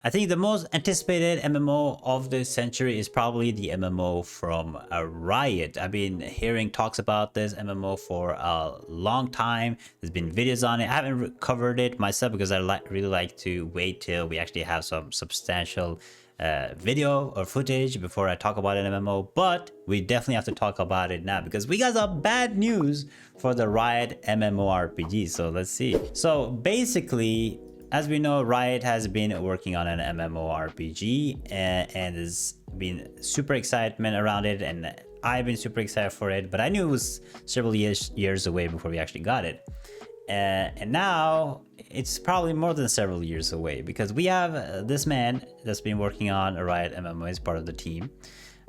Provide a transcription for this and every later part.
I think the most anticipated MMO of this century is probably the MMO from Riot. I've been hearing talks about this MMO for a long time. There's been videos on it. I haven't covered it myself because I really like to wait till we actually have some substantial video or footage before I talk about an MMO. But we definitely have to talk about it now because we got some bad news for the Riot MMORPG. So let's see. So basically, as we know, Riot has been working on an MMORPG and there's been super excitement around it, and I've been super excited for it, but I knew it was several years away before we actually got it. And now it's probably more than several years away because we have this man that's been working on a Riot MMO as part of the team.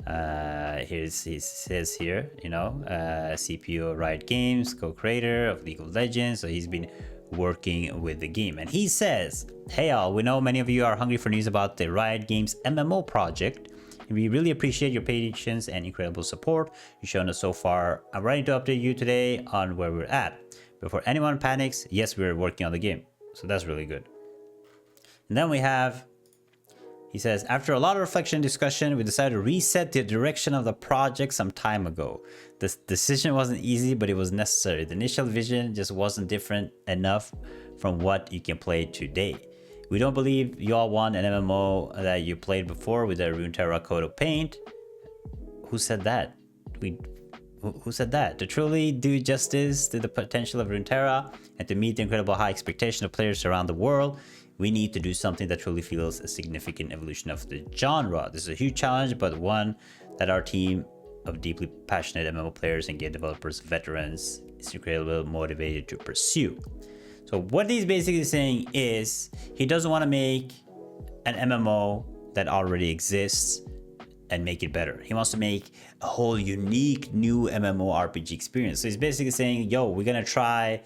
He says here, you know, CPO Riot Games, co-creator of League of Legends. So he's been working with the game, and he says, hey all, we know many of you are hungry for news about the Riot Games MMO project, and we really appreciate your patience and incredible support you've shown us so far. I'm ready to update you today on where we're at. Before anyone panics, yes, we're working on the game. So that's really good. And then we have, he says, after a lot of reflection and discussion, we decided to reset the direction of the project some time ago. This decision wasn't easy, but it was necessary. The initial vision just wasn't different enough from what you can play today. We don't believe you all want an MMO that you played before with a Runeterra coat of paint. Who said that? Who said that? To truly do justice to the potential of Runeterra and to meet the incredible high expectation of players around the world, we need to do something that truly feels a significant evolution of the genre. This is a huge challenge, but one that our team of deeply passionate MMO players and game developers, veterans, is incredibly motivated to pursue. So what he's basically saying is he doesn't want to make an MMO that already exists and make it better. He wants to make a whole unique new MMORPG experience. So he's basically saying, yo, we're gonna try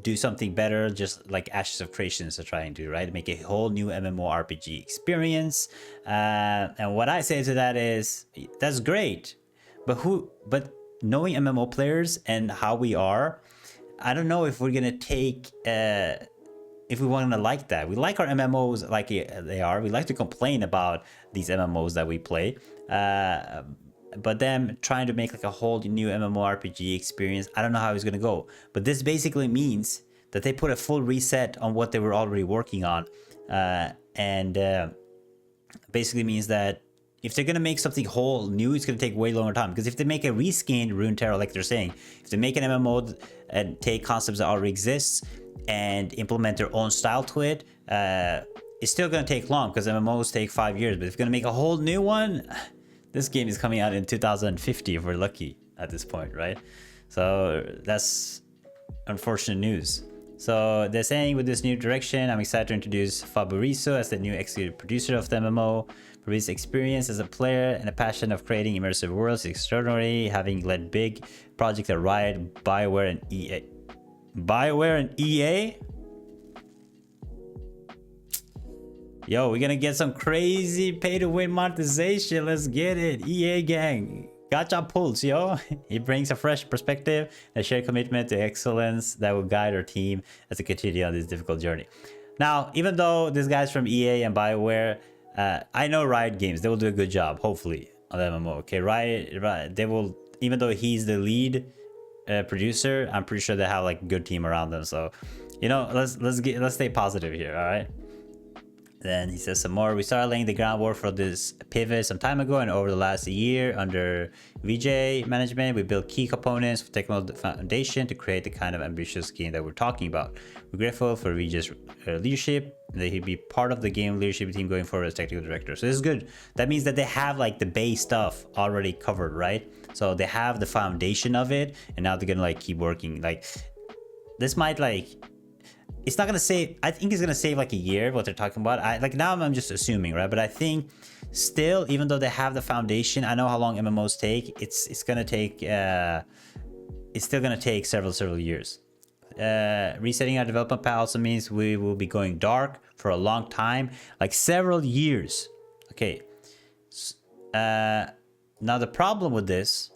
do something better, just like Ashes of Creations are trying to, right? Make a whole new MMORPG experience. And what I say to that is, that's great, but knowing MMO players and how we are, I don't know if we're gonna take if we want to like that. We like our MMOs like they are. We like to complain about these MMOs that we play. But them trying to make like a whole new MMORPG experience, I don't know how it's going to go. But this basically means that they put a full reset on what they were already working on. And basically means that if they're going to make something whole new, it's going to take way longer time. Because if they make a reskinned Runeterra, like they're saying, if they make an MMO and take concepts that already exist and implement their own style to it, it's still going to take long because MMOs take 5 years. But if you're going to make a whole new one, this game is coming out in 2050 if we're lucky at this point, right? So that's unfortunate news. So they're saying with this new direction, I'm excited to introduce Fabrizio as the new executive producer of the MMO. For his experience as a player and a passion of creating immersive worlds is extraordinary, having led big projects at Riot, BioWare, and EA. BioWare and EA? Yo, we're gonna get some crazy pay-to-win monetization. Let's get it. EA gang. Gotcha pulse, yo. He brings a fresh perspective and a shared commitment to excellence that will guide our team as we continue on this difficult journey. Now, even though this guy's from EA and BioWare, I know Riot Games, they will do a good job, hopefully, on the MMO. Okay, Riot, they will, even though he's the lead producer, I'm pretty sure they have like a good team around them. So, you know, let's stay positive here, all right? Then he says some more. We started laying the groundwork for this pivot some time ago, and over the last year under VJ management, we built key components for technical foundation to create the kind of ambitious game that we're talking about. We're grateful for VJ's leadership, and that he'd be part of the game leadership team going forward as technical director. So this is good. That means that they have like the base stuff already covered, right? So they have the foundation of it, and now they're gonna like keep working. Like this might like, it's not gonna save, I think it's gonna save like a year what they're talking about. Now I'm just assuming, right? But I think still, even though they have the foundation, I know how long MMOs take. It's gonna take it's still gonna take several years. Resetting our development path also means we will be going dark for a long time, like several years. Okay. Now the problem with this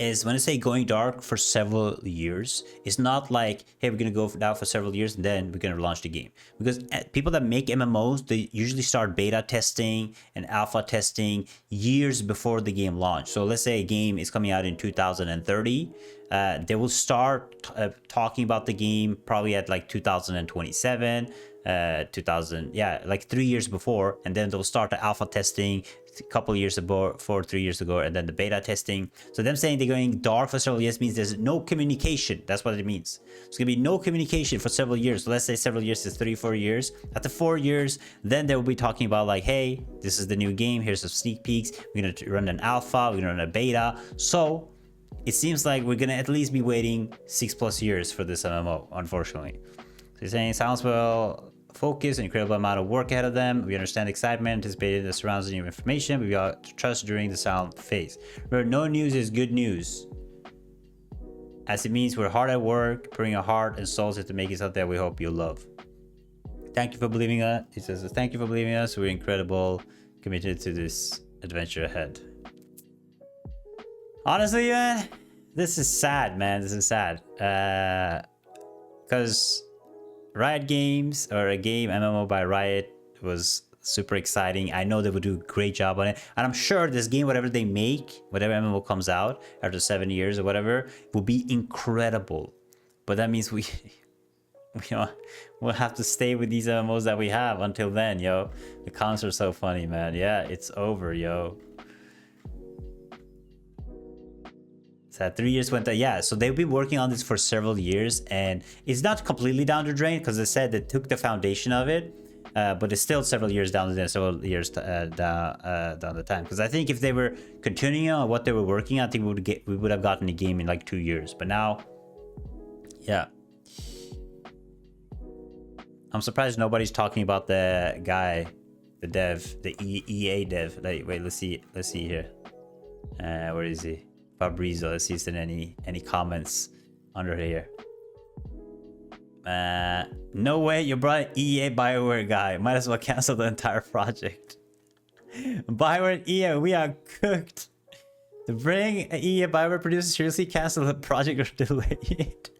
is when I say going dark for several years, it's not like, hey, we're gonna go down for several years and then we're gonna launch the game. Because people that make MMOs, they usually start beta testing and alpha testing years before the game launch. So let's say a game is coming out in 2030, they will start talking about the game probably at like 2027. 2000, yeah, like 3 years before, and then they'll start the alpha testing a couple years ago, 3 years ago, and then the beta testing. So them saying they're going dark for several years means there's no communication. That's what it means. There's gonna be no communication for several years. So let's say several years is 3-4 years. After 4 years, then they will be talking about like, hey, this is the new game, here's some sneak peeks, we're gonna run an alpha, we're gonna run a beta. So it seems like we're gonna at least be waiting 6+ years for this MMO, unfortunately. So you're saying sounds well focus, an incredible amount of work ahead of them. We understand excitement, anticipated the surrounds new information, but we got to trust during the silent phase. Remember, no news is good news, as it means we're hard at work, putting our heart and souls into making something that we hope you love. Thank you for believing us. He says, thank you for believing us. We're incredible, committed to this adventure ahead. Honestly, man, this is sad, man. This is sad. Because Riot Games, or a game MMO by Riot, was super exciting. I know they would do a great job on it, and I'm sure this game, whatever they make, whatever MMO comes out after 7 years or whatever, will be incredible. But that means we'll have to stay with these MMOs that we have until then, yo. The comments are so funny, man. Yeah, it's over, yo. So 3 years went there. Yeah, so they've been working on this for several years, and it's not completely down the drain, because they said they took the foundation of it, but it's still several years down the drain, several years down the time. Because I think if they were continuing on what they were working on, I think we would have gotten the game in like 2 years. But now, yeah, I'm surprised nobody's talking about the guy, the dev, the EA dev. Like, wait, let's see here. Where is he? Fabrizio, let's see if there's any comments under here. No way, you brought EA BioWare guy. Might as well cancel the entire project. BioWare and EA, we are cooked. To bring EA BioWare producers, seriously cancel the project or delay it.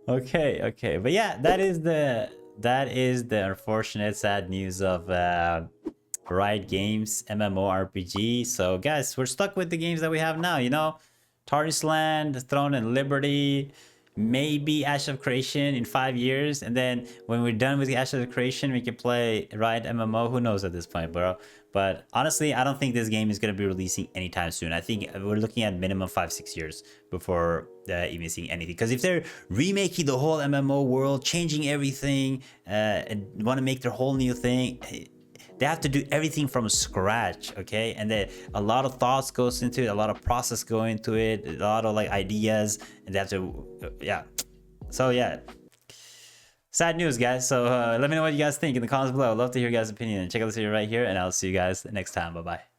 Okay, but yeah, that is the unfortunate, sad news of Riot Games MMORPG. So guys, we're stuck with the games that we have now, you know. Tarnished Land, Throne and Liberty, maybe Ash of Creation in 5 years, and then when we're done with the Ash of Creation, we can play Riot MMO. Who knows at this point, bro? But honestly, I don't think this game is going to be releasing anytime soon. I think we're looking at minimum 5-6 years before even seeing anything. Because if they're remaking the whole MMO world, changing everything, and want to make their whole new thing, they have to do everything from scratch, okay? And then a lot of thoughts goes into it, a lot of process go into it, a lot of like ideas, and they have to, yeah. So yeah, sad news, guys. So let me know what you guys think in the comments below. I'd love to hear your guys' opinion. And check out this video right here, and I'll see you guys next time. Bye bye.